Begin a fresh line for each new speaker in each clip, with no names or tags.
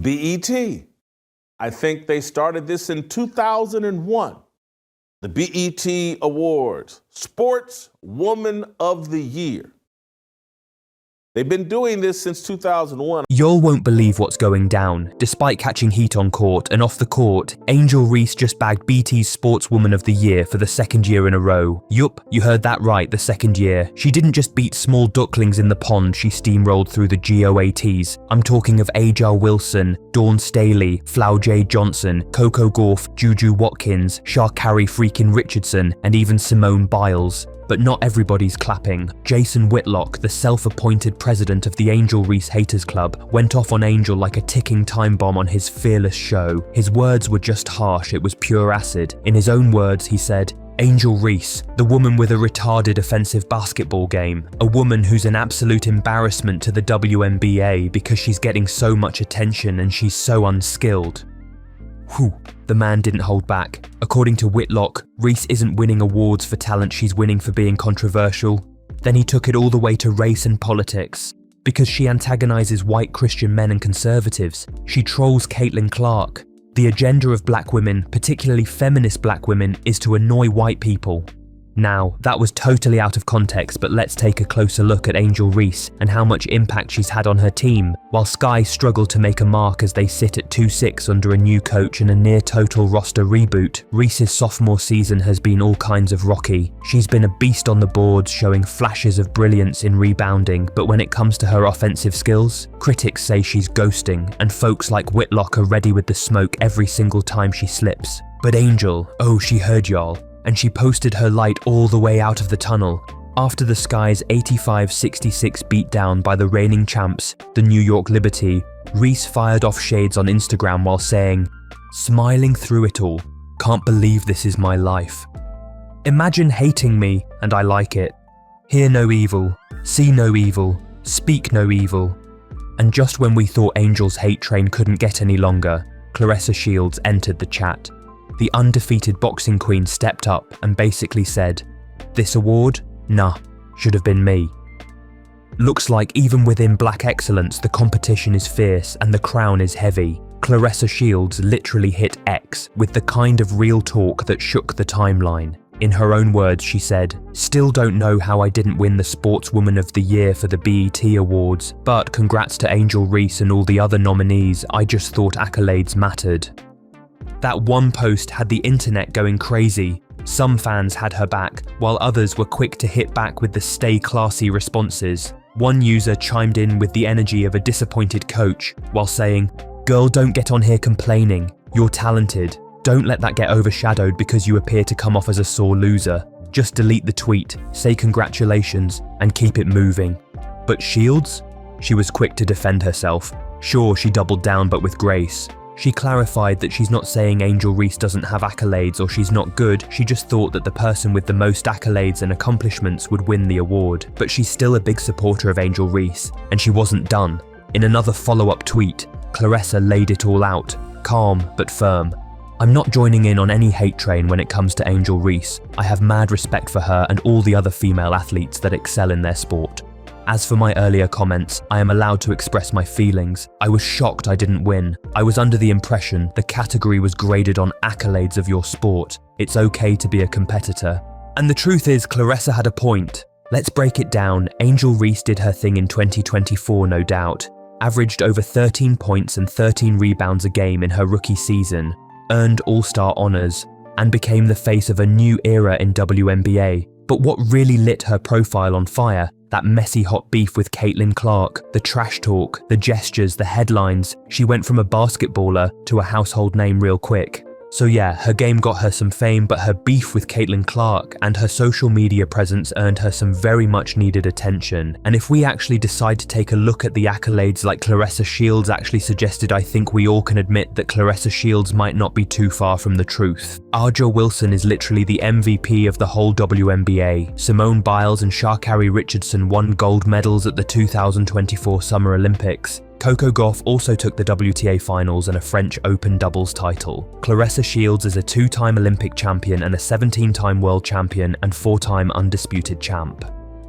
BET. I think they started this in 2001. The BET Awards, Sports Woman of the Year. They've been doing this since 2001.
Y'all won't believe what's going down. Despite catching heat on court and off the court, Angel Reese just bagged BET's Sportswoman of the Year for the second year in a row. Yup, you heard that right, the second year. She didn't just beat small ducklings in the pond, she steamrolled through the GOATs. I'm talking of Angel Wilson, Dawn Staley, Flow J. Johnson, Coco Gauff, Juju Watkins, Sha'Carri freaking Richardson, and even Simone Biles. But not everybody's clapping. Jason Whitlock, the self-appointed president of the Angel Reese Haters Club, went off on Angel like a ticking time bomb on his fearless show. His words were just harsh, it was pure acid. In his own words, he said, "Angel Reese, the woman with a retarded offensive basketball game, a woman who's an absolute embarrassment to the WNBA because she's getting so much attention and she's so unskilled." Whew, the man didn't hold back. According to Whitlock, Reese isn't winning awards for talent, she's winning for being controversial. Then he took it all the way to race and politics. Because she antagonizes white Christian men and conservatives. She trolls Caitlin Clark. The agenda of black women, particularly feminist black women, is to annoy white people. Now, that was totally out of context, but let's take a closer look at Angel Reese and how much impact she's had on her team. While Sky struggle to make a mark as they sit at 2-6 under a new coach and a near-total roster reboot, Reese's sophomore season has been all kinds of rocky. She's been a beast on the boards, showing flashes of brilliance in rebounding, but when it comes to her offensive skills, critics say she's ghosting, and folks like Whitlock are ready with the smoke every single time she slips. But Angel, oh, she heard y'all. And she posted her light all the way out of the tunnel. After the Sky's 85-66 beatdown by the reigning champs, the New York Liberty, Reese fired off shades on Instagram while saying, "Smiling through it all, can't believe this is my life. Imagine hating me and I like it. Hear no evil, see no evil, speak no evil." And just when we thought Angel's hate train couldn't get any longer, Claressa Shields entered the chat. The undefeated boxing queen stepped up and basically said, "This award? Nah, should have been me." Looks like even within black excellence the competition is fierce and the crown is heavy. Claressa Shields literally hit X with the kind of real talk that shook the timeline. In her own words, she said, "Still don't know how I didn't win the Sportswoman of the Year for the BET Awards, but congrats to Angel Reese and all the other nominees, I just thought accolades mattered." That one post had the internet going crazy. Some fans had her back, while others were quick to hit back with the stay classy responses. One user chimed in with the energy of a disappointed coach, while saying, "Girl, don't get on here complaining. You're talented. Don't let that get overshadowed because you appear to come off as a sore loser. Just delete the tweet, say congratulations, and keep it moving." But Shields? She was quick to defend herself. Sure, she doubled down, but with grace. She clarified that she's not saying Angel Reese doesn't have accolades or she's not good, she just thought that the person with the most accolades and accomplishments would win the award. But she's still a big supporter of Angel Reese, and she wasn't done. In another follow-up tweet, Claressa laid it all out, calm but firm. "I'm not joining in on any hate train when it comes to Angel Reese. I have mad respect for her and all the other female athletes that excel in their sport. As for my earlier comments, I am allowed to express my feelings. I was shocked I didn't win. I was under the impression the category was graded on accolades of your sport. It's okay to be a competitor." And the truth is, Claressa had a point. Let's break it down. Angel Reese did her thing in 2024, no doubt. Averaged over 13 points and 13 rebounds a game in her rookie season. Earned All-Star honors, and became the face of a new era in WNBA. But what really lit her profile on fire? That messy hot beef with Caitlin Clark, the trash talk, the gestures, the headlines. She went from a basketballer to a household name real quick. So yeah, her game got her some fame, but her beef with Caitlin Clark and her social media presence earned her some very much needed attention. And if we actually decide to take a look at the accolades like Claressa Shields actually suggested, I think we all can admit that Claressa Shields might not be too far from the truth. Angel Wilson is literally the MVP of the whole WNBA. Simone Biles and Sha'Carri Richardson won gold medals at the 2024 Summer Olympics. Coco Gauff also took the WTA Finals and a French Open doubles title. Claressa Shields is a 2-time Olympic champion and a 17-time world champion and 4-time undisputed champ.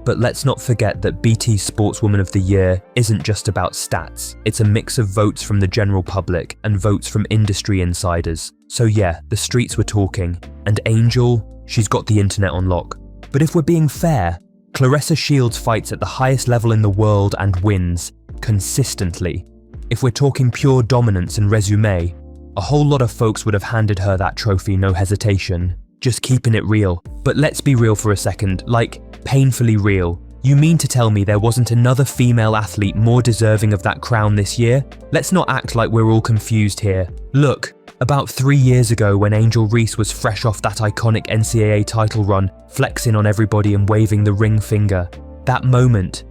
But let's not forget that BT's Sportswoman of the Year isn't just about stats. It's a mix of votes from the general public and votes from industry insiders. So yeah, the streets were talking, and Angel, she's got the internet on lock. But if we're being fair, Claressa Shields fights at the highest level in the world and wins, consistently. If we're talking pure dominance and resume, a whole lot of folks would have handed her that trophy, no hesitation. Just keeping it real. But let's be real for a second, like, painfully real. You mean to tell me there wasn't another female athlete more deserving of that crown this year? Let's not act like we're all confused here. Look, about 3 years ago when Angel Reese was fresh off that iconic NCAA title run, flexing on everybody and waving the ring finger, that moment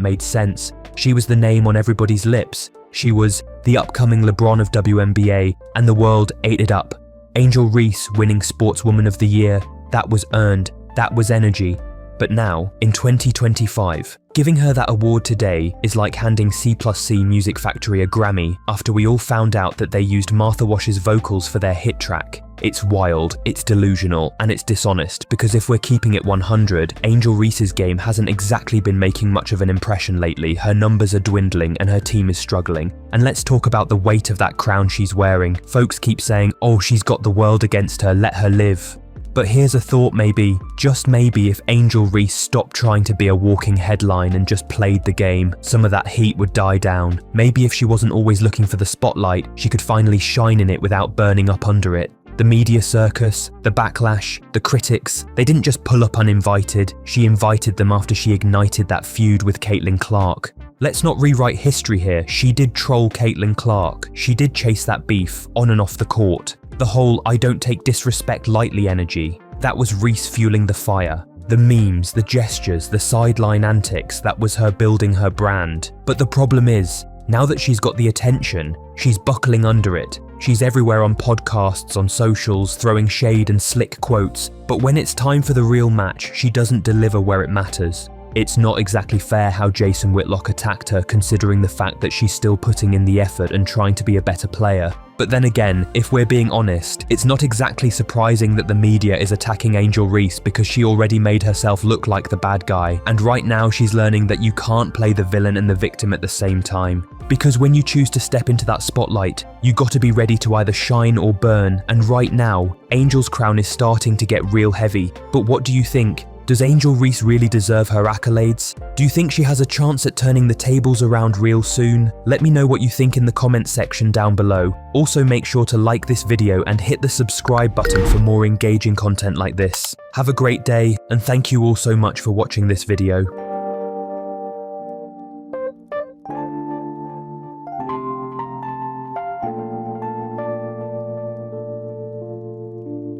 made sense. She was the name on everybody's lips. She was the upcoming LeBron of WNBA, and the world ate it up. Angel Reese winning Sportswoman of the Year, that was earned, that was energy. But now, in 2025, giving her that award today is like handing C+C Music Factory a Grammy after we all found out that they used Martha Wash's vocals for their hit track. It's wild, it's delusional, and it's dishonest, because if we're keeping it 100, Angel Reese's game hasn't exactly been making much of an impression lately. Her numbers are dwindling and her team is struggling. And let's talk about the weight of that crown she's wearing. Folks keep saying, oh, she's got the world against her, let her live. But here's a thought maybe, just maybe if Angel Reese stopped trying to be a walking headline and just played the game, some of that heat would die down. Maybe if she wasn't always looking for the spotlight, she could finally shine in it without burning up under it. The media circus, the backlash, the critics, they didn't just pull up uninvited, she invited them after she ignited that feud with Caitlin Clark. Let's not rewrite history here, she did troll Caitlin Clark, she did chase that beef on and off the court. The whole I don't take disrespect lightly energy, that was Reese fueling the fire. The memes, the gestures, the sideline antics, that was her building her brand. But the problem is, now that she's got the attention, she's buckling under it. She's everywhere on podcasts, on socials, throwing shade and slick quotes. But when it's time for the real match, she doesn't deliver where it matters. It's not exactly fair how Jason Whitlock attacked her, considering the fact that she's still putting in the effort and trying to be a better player. But then again, if we're being honest, it's not exactly surprising that the media is attacking Angel Reese because she already made herself look like the bad guy, and right now she's learning that you can't play the villain and the victim at the same time. Because when you choose to step into that spotlight, you got to be ready to either shine or burn, and right now, Angel's crown is starting to get real heavy. But what do you think? Does Angel Reese really deserve her accolades? Do you think she has a chance at turning the tables around real soon? Let me know what you think in the comments section down below. Also make sure to like this video and hit the subscribe button for more engaging content like this. Have a great day, and thank you all so much for watching this video.